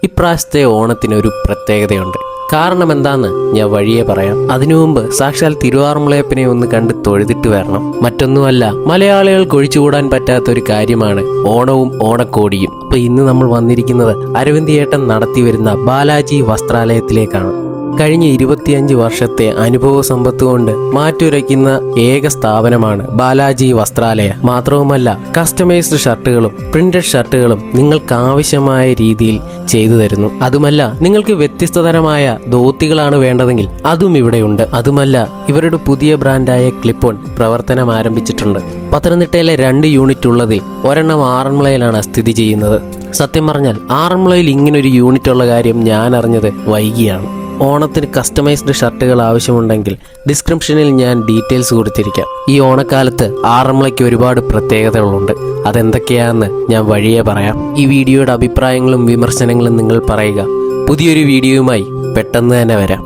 ഇപ്രാവശ്യത്തെ ഓണത്തിന് ഒരു പ്രത്യേകതയുണ്ട്. കാരണം എന്താന്ന് ഞാൻ വഴിയെ പറയാം. അതിനു മുമ്പ് സാക്ഷാൽ തിരുവാർമുളയപ്പനെ ഒന്ന് കണ്ട് തൊഴുതിട്ട് വരണം. മറ്റൊന്നുമല്ല, മലയാളികൾക്ക് ഒഴിച്ചുകൂടാൻ പറ്റാത്ത ഒരു കാര്യമാണ് ഓണവും ഓണക്കോടിയും. അപ്പൊ ഇന്ന് നമ്മൾ വന്നിരിക്കുന്നത് അരവിന്ദ് ഏട്ടൻ നടത്തി വരുന്ന ബാലാജി വസ്ത്രാലയത്തിലേക്കാണ്. കഴിഞ്ഞ 25 വർഷത്തെ അനുഭവ സമ്പത്ത് കൊണ്ട് മാറ്റുരയ്ക്കുന്ന ഏക സ്ഥാപനമാണ് ബാലാജി വസ്ത്രാലയ. മാത്രവുമല്ല, കസ്റ്റമൈസ്ഡ് ഷർട്ടുകളും പ്രിന്റഡ് ഷർട്ടുകളും നിങ്ങൾക്ക് ആവശ്യമായ രീതിയിൽ ചെയ്തു തരുന്നു. അതുമല്ല, നിങ്ങൾക്ക് വ്യത്യസ്തതരമായ ധോത്തികളാണ് വേണ്ടതെങ്കിൽ അതും ഇവിടെയുണ്ട്. അതുമല്ല, ഇവരുടെ പുതിയ ബ്രാൻഡായ ക്ലിപ്പോൺ പ്രവർത്തനം ആരംഭിച്ചിട്ടുണ്ട്. പത്തനംതിട്ടയിലെ 2 യൂണിറ്റ് ഉള്ളതിൽ ഒരെണ്ണം ആറന്മുളയിലാണ് സ്ഥിതി ചെയ്യുന്നത്. സത്യം പറഞ്ഞാൽ ആറന്മുളയിൽ ഇങ്ങനൊരു യൂണിറ്റ് ഉള്ള കാര്യം ഞാൻ അറിഞ്ഞത് വൈകിയാണ്. ഓണത്തിന് കസ്റ്റമൈസ്ഡ് ഷർട്ടുകൾ ആവശ്യമുണ്ടെങ്കിൽ ഡിസ്ക്രിപ്ഷനിൽ ഞാൻ ഡീറ്റെയിൽസ് കൊടുത്തിരിക്കാം. ഈ ഓണക്കാലത്ത് ആറന്മുളയ്ക്ക് ഒരുപാട് പ്രത്യേകതകളുണ്ട്. അതെന്തൊക്കെയാണെന്ന് ഞാൻ വഴിയെ പറയാം. ഈ വീഡിയോയുടെ അഭിപ്രായങ്ങളും വിമർശനങ്ങളും നിങ്ങൾ പറയുക. പുതിയൊരു വീഡിയോയുമായി പെട്ടെന്ന് തന്നെ വരാം.